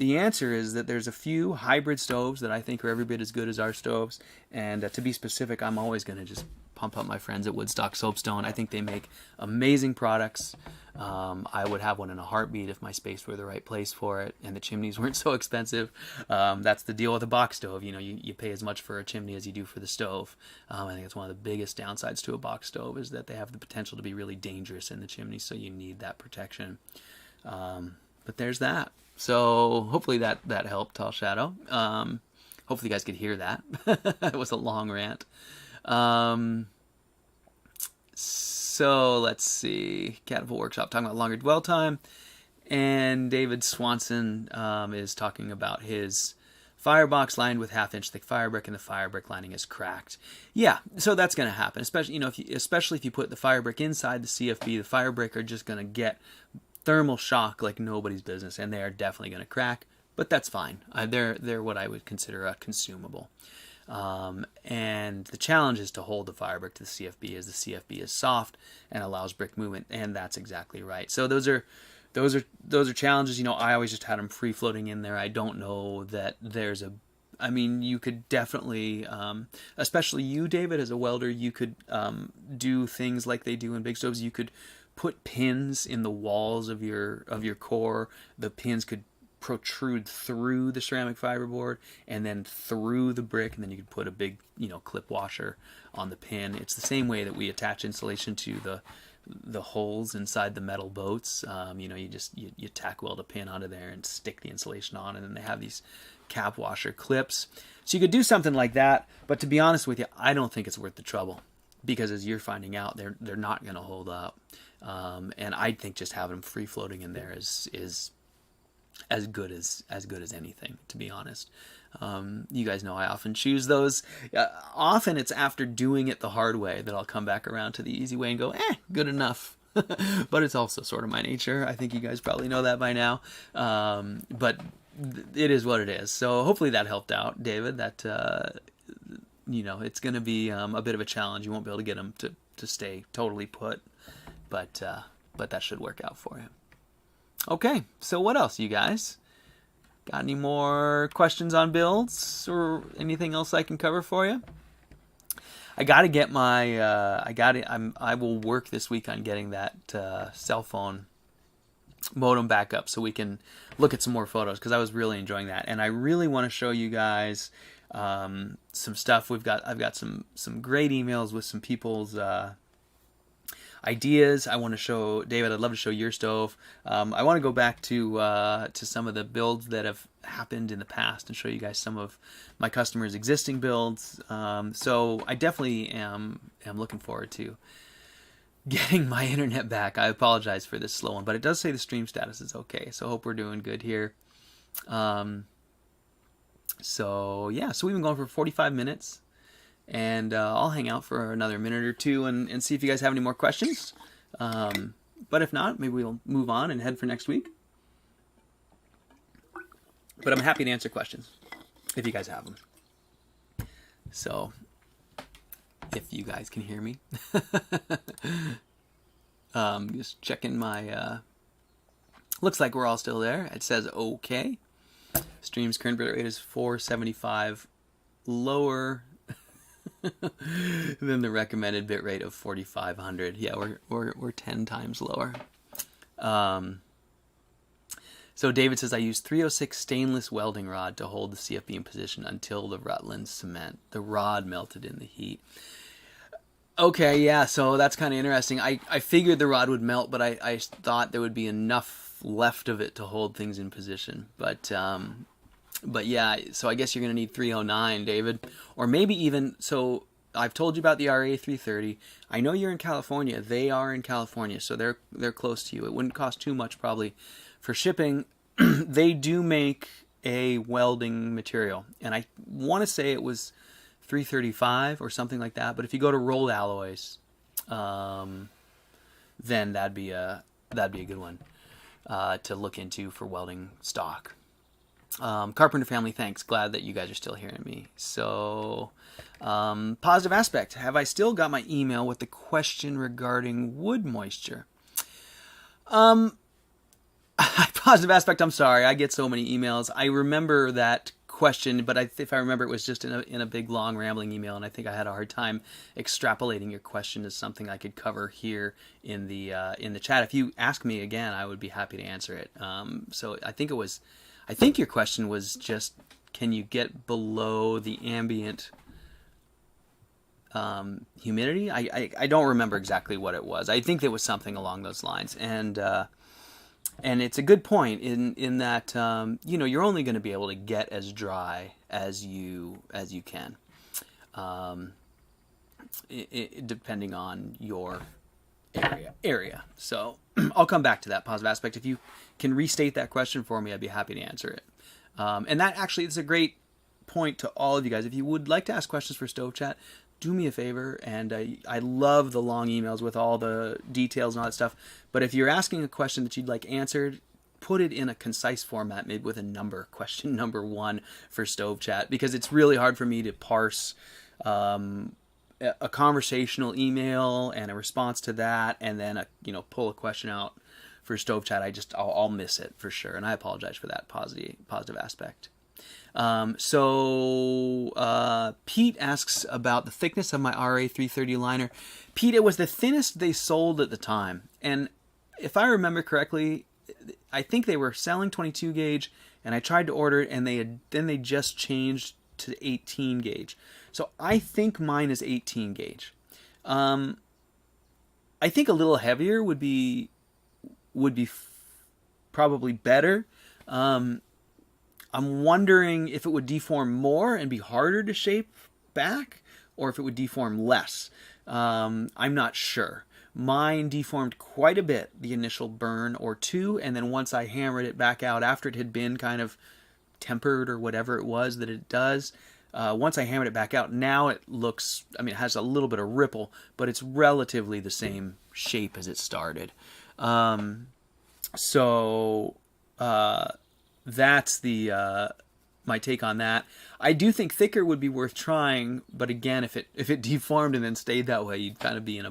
Speaker 1: the answer is that there's a few hybrid stoves that I think are every bit as good as our stoves. And to be specific, I'm always going to just pump up my friends at Woodstock Soapstone. I think they make amazing products. I would have one in a heartbeat if my space were the right place for it and the chimneys weren't so expensive. That's the deal with a box stove. You pay as much for a chimney as you do for the stove. I think it's one of the biggest downsides to a box stove is that they have the potential to be really dangerous in the chimney, so you need that protection. But there's that. So hopefully that helped, Tall Shadow. Hopefully you guys could hear that. It was a long rant. So let's see. Catapult Workshop talking about longer dwell time. And David Swanson is talking about his firebox lined with half-inch thick fire brick, and the fire brick lining is cracked. Yeah, so that's going to happen. Especially if you put the fire brick inside the CFB, the fire brick are just going to get thermal shock like nobody's business, and they are definitely going to crack. But that's fine. They're what I would consider a consumable. And the challenge is to hold the fire brick to the CFB, as the CFB is soft and allows brick movement, and that's exactly right. So those are challenges. I always just had them free floating in there. I don't know that there's you could definitely, especially you, David, as a welder, you could do things like they do in big stoves. You could put pins in the walls of your core. The pins could protrude through the ceramic fiberboard and then through the brick, and then you could put a big clip washer on the pin. It's the same way that we attach insulation to the holes inside the metal boats. You tack weld a pin onto there and stick the insulation on, and then they have these cap washer clips. So you could do something like that, but to be honest with you, I don't think it's worth the trouble, because as you're finding out, they're not going to hold up. And I think just having them free floating in there is as good as anything, to be honest. You guys know I often choose those. Often it's after doing it the hard way that I'll come back around to the easy way and go, good enough. But it's also sort of my nature. I think you guys probably know that by now. But it is what it is. So hopefully that helped out, David. That it's going to be a bit of a challenge. You won't be able to get them to stay totally put, but that should work out for you. Okay, so what else, you guys? Got any more questions on builds or anything else I can cover for you? I got to get my I will work this week on getting that cell phone modem back up so we can look at some more photos, because I was really enjoying that, and I really want to show you guys some stuff. I've got some great emails with some people's ideas. I want to show David. I'd love to show your stove. I want to go back to some of the builds that have happened in the past and show you guys some of my customers' existing builds. So I definitely am looking forward to getting my internet back. I apologize for this slow one, but it does say the stream status is okay. So I hope we're doing good here. So we've been going for 45 minutes. And I'll hang out for another minute or two and see if you guys have any more questions. But if not, maybe we'll move on and head for next week. But I'm happy to answer questions if you guys have them. So, if you guys can hear me. Just checking my... looks like we're all still there. It says okay. Stream's current bit rate is 475, lower than the recommended bit rate of 4,500. Yeah, we're 10 times lower. So David says, I use 306 stainless welding rod to hold the CFB in position until the Rutland cement. The rod melted in the heat. Okay, yeah, so that's kind of interesting. I figured the rod would melt, but I thought there would be enough left of it to hold things in position. But yeah, so I guess you're going to need 309, David. Or maybe even, so I've told you about the RA330. I know you're in California. They are in California, so they're close to you. It wouldn't cost too much probably for shipping. They do make a welding material, and I want to say it was 335 or something like that. But if you go to rolled alloys, then that'd be a good one to look into for welding stock. Carpenter family, thanks. Glad that you guys are still hearing me. So, positive aspect. Have I still got my email with the question regarding wood moisture? Positive aspect. I'm sorry, I get so many emails. I remember that question, but if I remember, it was just in a big long rambling email, and I think I had a hard time extrapolating your question as something I could cover here in the chat. If you ask me again, I would be happy to answer it. So I think your question was just, can you get below the ambient humidity? I don't remember exactly what it was. I think it was something along those lines, and it's a good point in that you're only going to be able to get as dry as you can, depending on your area. So I'll come back to that positive aspect. If you can restate that question for me, I'd be happy to answer it. And that actually is a great point to all of you guys. If you would like to ask questions for Stove Chat, do me a favor, and I love the long emails with all the details and all that stuff, but if you're asking a question that you'd like answered, put it in a concise format, maybe with a number, question number 1 for Stove Chat, because it's really hard for me to parse a conversational email and a response to that, and then pull a question out for Stove Chat. I'll miss it for sure, and I apologize for that positive aspect. Pete asks about the thickness of my RA330 liner. Pete, it was the thinnest they sold at the time, and if I remember correctly, I think they were selling 22 gauge, and I tried to order it, and they just changed to 18 gauge. So I think mine is 18 gauge. I think a little heavier would be probably better. I'm wondering if it would deform more and be harder to shape back, or if it would deform less. I'm not sure. Mine deformed quite a bit the initial burn or two, and then once I hammered it back out after it had been kind of tempered or whatever it was that it does, once I hammered it back out, now it looks, it has a little bit of ripple, but it's relatively the same shape as it started. That's my take on that. I do think thicker would be worth trying, but again, if it deformed and then stayed that way, you'd kind of be in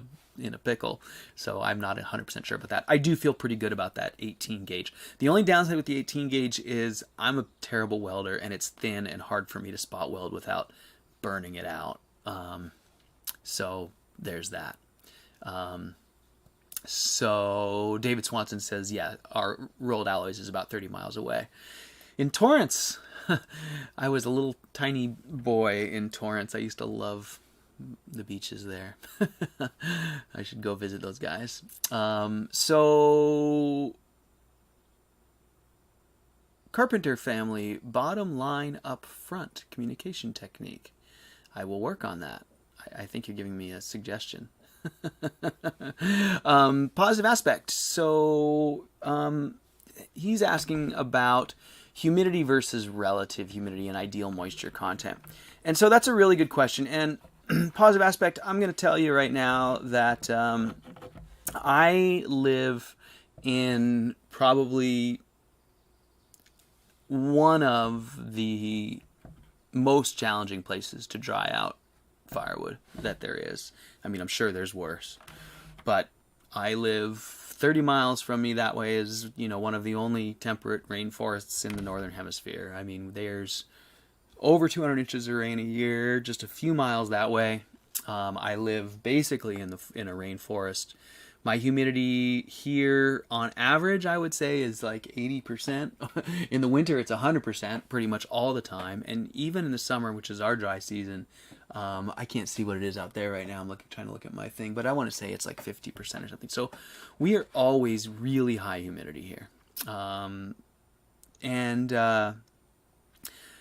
Speaker 1: a pickle. So I'm not 100% sure about that. I do feel pretty good about that 18 gauge. The only downside with the 18 gauge is I'm a terrible welder, and it's thin and hard for me to spot weld without burning it out. So there's that. So David Swanson says, yeah, our rolled alloys is about 30 miles away. In Torrance, I was a little tiny boy in Torrance. I used to love the beaches there. I should go visit those guys. So Carpenter family, bottom line up front communication technique. I will work on that. I think you're giving me a suggestion. Positive aspect. So he's asking about humidity versus relative humidity and ideal moisture content. And so that's a really good question. And positive aspect, I'm going to tell you right now that I live in probably one of the most challenging places to dry out firewood that there is. I'm sure there's worse, but I live 30 miles from me. That way is, one of the only temperate rainforests in the northern hemisphere. There's over 200 inches of rain a year, just a few miles that way. I live basically in a rainforest. My humidity here, on average, I would say is like 80%. In the winter, it's 100%, pretty much all the time. And even in the summer, which is our dry season, I can't see what it is out there right now. I'm trying to look at my thing, but I want to say it's like 50% or something. So we are always really high humidity here.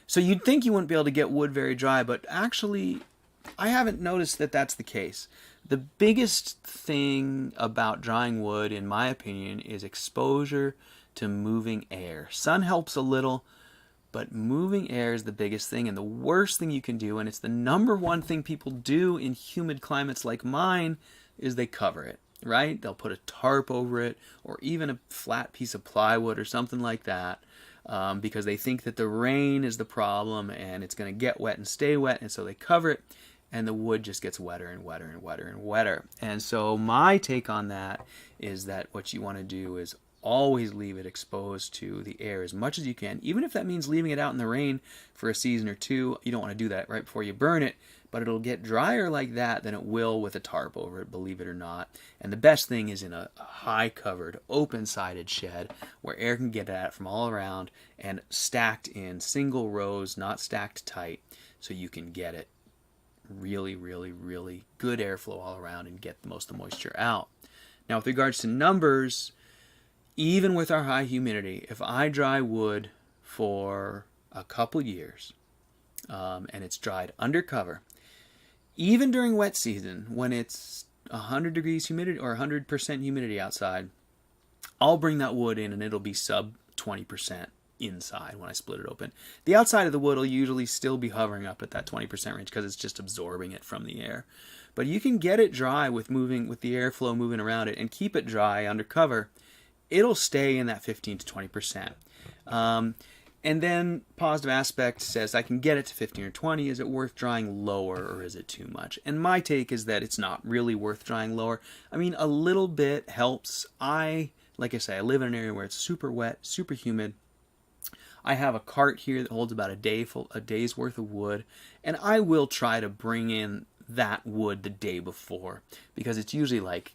Speaker 1: So you'd think you wouldn't be able to get wood very dry, but actually, I haven't noticed that that's the case. The biggest thing about drying wood, in my opinion, is exposure to moving air. Sun helps a little, but moving air is the biggest thing, and the worst thing you can do, and it's the number one thing people do in humid climates like mine, is they cover it, right? They'll put a tarp over it, or even a flat piece of plywood or something like that, because they think that the rain is the problem, and it's going to get wet and stay wet, and so they cover it, and the wood just gets wetter and wetter and wetter and wetter. And so my take on that is that what you want to do is always leave it exposed to the air as much as you can, even if that means leaving it out in the rain for a season or two. You don't want to do that right before you burn it, but it'll get drier like that than it will with a tarp over it, believe it or not. And the best thing is in a high-covered, open-sided shed where air can get at it from all around and stacked in single rows, not stacked tight, so you can get it really, really, really good airflow all around and get most of the moisture out. Now, with regards to numbers, even with our high humidity, if I dry wood for a couple years and it's dried under cover, even during wet season when it's 100 degrees humidity or 100% humidity outside, I'll bring that wood in and it'll be sub 20% inside when I split it open. The outside of the wood will usually still be hovering up at that 20% range because it's just absorbing it from the air. But you can get it dry with the airflow moving around it and keep it dry under cover. It'll stay in that 15 to 20%. And then positive aspect says I can get it to 15 or 20. Is it worth drying lower or is it too much? And my take is that it's not really worth drying lower. I mean, a little bit helps. Like I say, I live in an area where it's super wet, super humid. I have a cart here that holds about a day's worth of wood, and I will try to bring in that wood the day before because it's usually like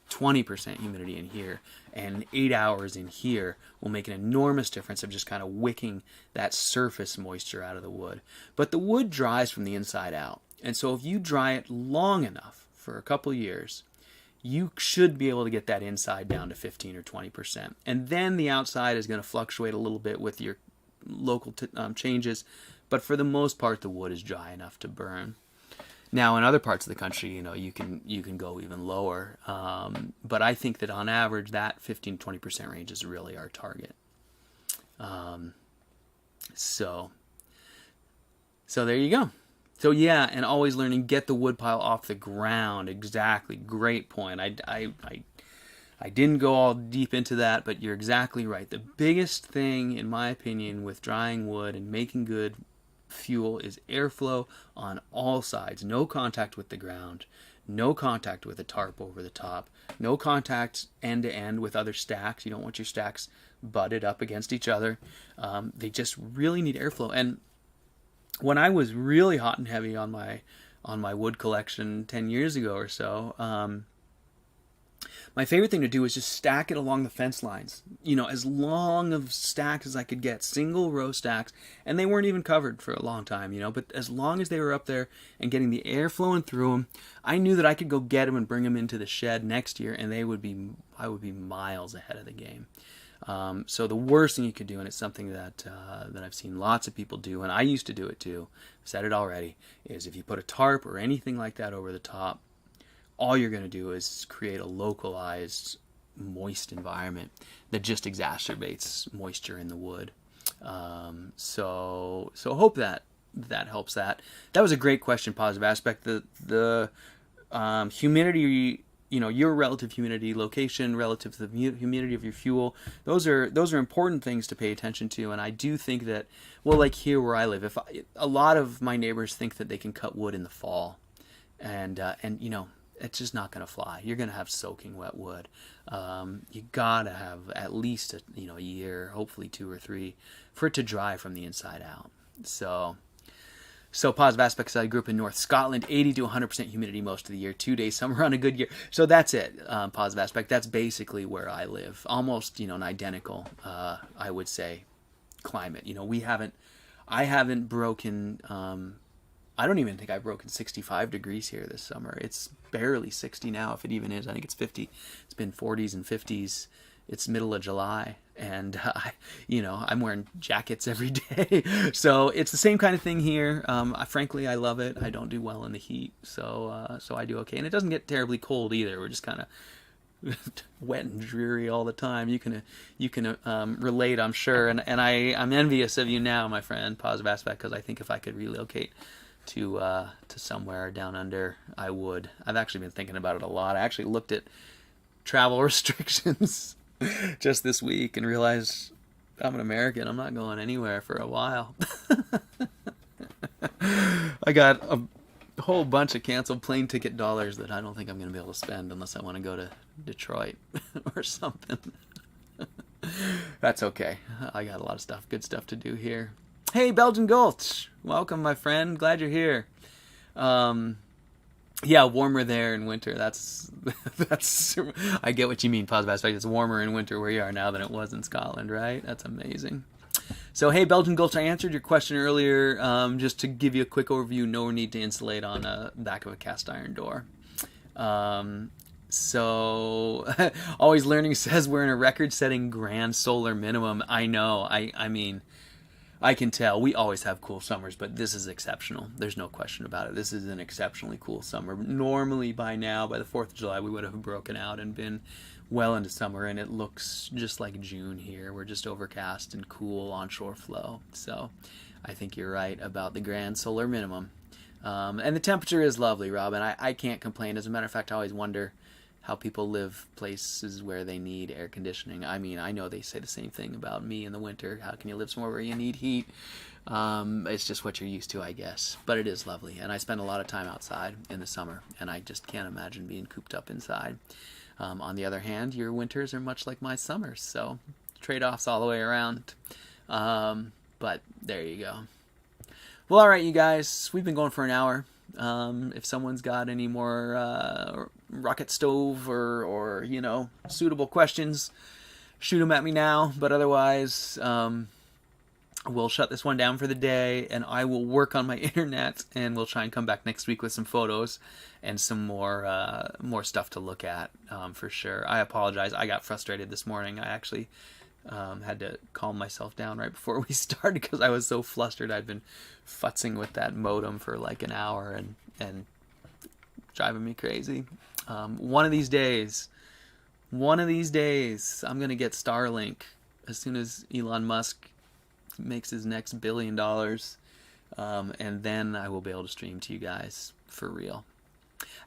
Speaker 1: 20% humidity in here, and 8 hours in here will make an enormous difference of just kind of wicking that surface moisture out of the wood. But the wood dries from the inside out, and so if you dry it long enough for a couple years, you should be able to get that inside down to 15 or 20%. And then the outside is going to fluctuate a little bit with your local changes, but for the most part, the wood is dry enough to burn. Now, in other parts of the country, you can go even lower, but I think that on average, that 15-20% range is really our target. So there you go. So yeah, and always learning, get the wood pile off the ground. Exactly, great point. I didn't go all deep into that, but you're exactly right. The biggest thing, in my opinion, with drying wood and making good fuel is airflow on all sides. No contact with the ground, no contact with a tarp over the top, no contact end to end with other stacks. You don't want your stacks butted up against each other. They just really need airflow. And when I was really hot and heavy on my wood collection 10 years ago or so, my favorite thing to do was just stack it along the fence lines. As long of stacks as I could get, single row stacks, and they weren't even covered for a long time, but as long as they were up there and getting the air flowing through them, I knew that I could go get them and bring them into the shed next year, and I would be miles ahead of the game. So the worst thing you could do, and it's something that I've seen lots of people do, and I used to do it too, I've said it already, is if you put a tarp or anything like that over the top, all you're going to do is create a localized moist environment that just exacerbates moisture in the wood. So hope that helps that. That was a great question, positive aspect. The humidity, your relative humidity, location relative to the humidity of your fuel, those are important things to pay attention to. And I do think that, well, like here where I live, a lot of my neighbors think that they can cut wood in the fall, and it's just not going to fly. You're going to have soaking wet wood. You got to have at least a year, hopefully 2 or 3, for it to dry from the inside out. So positive aspects, I grew up in North Scotland, 80 to 100% humidity most of the year, 2 days, summer on a good year. So that's it, positive aspect. That's basically where I live. Almost, an identical, I would say, climate. I haven't broken... I don't even think I've broken 65 degrees here this summer. It's barely 60 now, if it even is. I think it's 50. It's been 40s and 50s. It's middle of July, and I'm wearing jackets every day. So it's the same kind of thing here. Frankly, I love it. I don't do well in the heat, so I do okay. And it doesn't get terribly cold either. We're just kind of wet and dreary all the time. You can relate, I'm sure. And I'm envious of you now, my friend, positive aspect, because I think if I could relocate to somewhere down under, I would. I've actually been thinking about it a lot. I actually looked at travel restrictions just this week and realized I'm an American. I'm not going anywhere for a while. I got a whole bunch of canceled plane ticket dollars that I don't think I'm going to be able to spend unless I want to go to Detroit or something. That's okay. I got a lot of good stuff to do here. Hey, Belgian Gulch. Welcome, my friend. Glad you're here. Yeah, warmer there in winter. That's I get what you mean, positive aspect. It's warmer in winter where you are now than it was in Scotland, right? That's amazing. So, hey, Belgian Gulch, I answered your question earlier. Just to give you a quick overview, no need to insulate on the back of a cast iron door. So, Always Learning says we're in a record-setting grand solar minimum. I know. I mean, I can tell. We always have cool summers, but this is exceptional. There's no question about it. This is an exceptionally cool summer. Normally, by now, by the 4th of July, we would have broken out and been well into summer, and it looks just like June here. We're just overcast and cool onshore flow. So I think you're right about the grand solar minimum. And the temperature is lovely, Robin. I can't complain. As a matter of fact, I always wonder how people live places where they need air conditioning. I mean, I know they say the same thing about me in the winter. How can you live somewhere where you need heat? It's just what you're used to, I guess. But it is lovely, and I spend a lot of time outside in the summer, and I just can't imagine being cooped up inside. On the other hand, your winters are much like my summers, so trade-offs all the way around. But there you go. Well, all right, you guys, we've been going for an hour. If someone's got any more rocket stove or suitable questions, shoot them at me now. But otherwise, we'll shut this one down for the day, and I will work on my internet, and we'll try and come back next week with some photos and some more stuff to look at, for sure. I apologize. I got frustrated this morning. I actually had to calm myself down right before we started because I was so flustered. I'd been futzing with that modem for like an hour and driving me crazy. One of these days, I'm going to get Starlink as soon as Elon Musk makes his next $1 billion. And then I will be able to stream to you guys for real.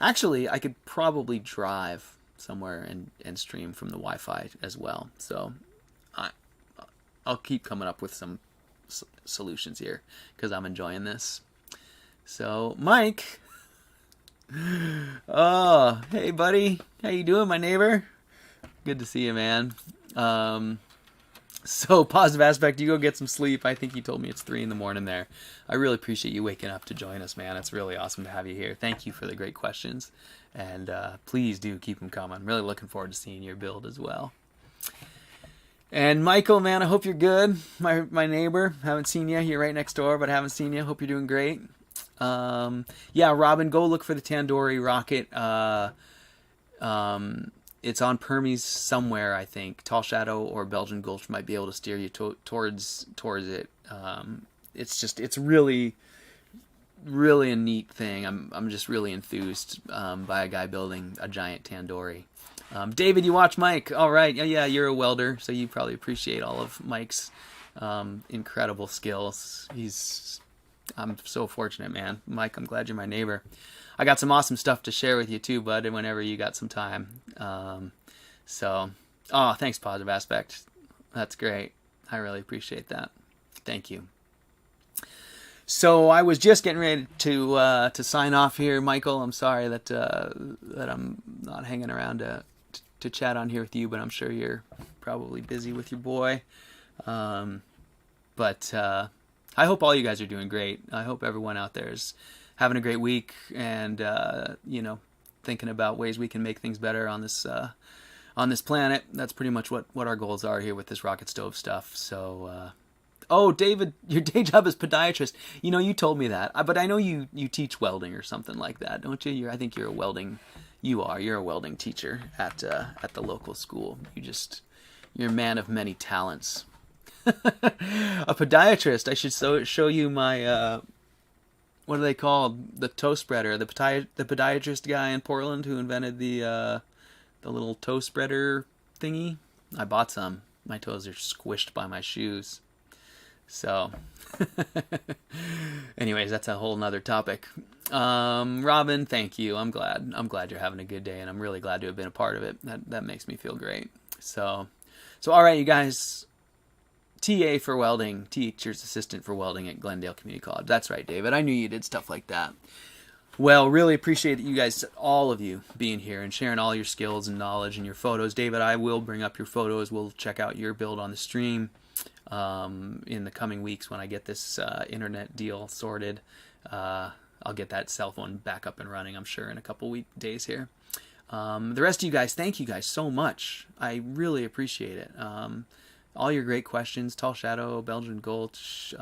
Speaker 1: Actually, I could probably drive somewhere and stream from the Wi-Fi as well. So I'll keep coming up with some solutions here because I'm enjoying this. So, Mike. Oh, hey, buddy. How you doing, my neighbor? Good to see you, man. So, positive aspect, you go get some sleep. I think you told me it's 3 a.m. there. I really appreciate you waking up to join us, man. It's really awesome to have you here. Thank you for the great questions. And please do keep them coming. I'm really looking forward to seeing your build as well. And Michael, man, I hope you're good. My neighbor, haven't seen you. You're right next door, but haven't seen you. Hope you're doing great. Yeah, Robin, go look for the Tandoori rocket. It's on Permies somewhere, I think. Tall Shadow or Belgian Gulch might be able to steer you towards it. It's really a neat thing. I'm just really enthused by a guy building a giant Tandoori. David, you watch Mike. All right. Yeah, you're a welder, so you probably appreciate all of Mike's incredible skills. I'm so fortunate, man. Mike, I'm glad you're my neighbor. I got some awesome stuff to share with you too, bud, whenever you got some time. Thanks, Positive Aspect. That's great. I really appreciate that. Thank you. So I was just getting ready to sign off here, Michael. I'm sorry that I'm not hanging around to chat on here with you, but I'm sure you're probably busy with your boy. But I hope all you guys are doing great. I hope everyone out there is having a great week and thinking about ways we can make things better on this planet. That's pretty much what our goals are here with this rocket stove stuff. So. Oh, David, your day job is podiatrist. You told me that, but I know you teach welding or something like that, don't you? I think you're a welding teacher at the local school. You're a man of many talents. A podiatrist. I should show you my, what are they called? The toe spreader. The podiatrist guy in Portland who invented the little toe spreader thingy. I bought some. My toes are squished by my shoes. So, anyways, that's a whole nother topic. Robin, thank you. I'm glad you're having a good day, and I'm really glad to have been a part of it. That makes me feel great. So all right, you guys. TA for welding, teacher's assistant for welding at Glendale Community College. That's right, David. I knew you did stuff like that. Well, really appreciate you guys, all of you, being here and sharing all your skills and knowledge and your photos. David, I will bring up your photos. We'll check out your build on the stream in the coming weeks when I get this internet deal sorted. I'll get that cell phone back up and running, I'm sure, in a couple days here. The rest of you guys, thank you guys so much. I really appreciate it. All your great questions, Tall Shadow, Belgian Gulch,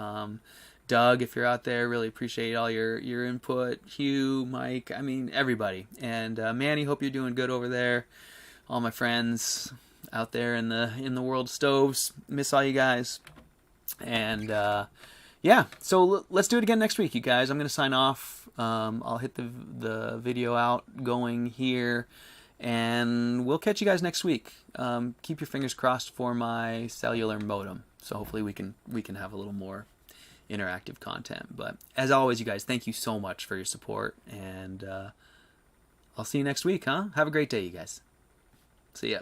Speaker 1: Doug, if you're out there, really appreciate all your input. Hugh, Mike, I mean, everybody. And Manny, hope you're doing good over there. All my friends out there in the world of stoves, miss all you guys. And yeah, so let's do it again next week, you guys. I'm going to sign off. I'll hit the video out going here, and we'll catch you guys next week. Keep your fingers crossed for my cellular modem, so hopefully we can have a little more interactive content. But as always, you guys, thank you so much for your support, and I'll see you next week, huh? Have a great day, you guys. See ya.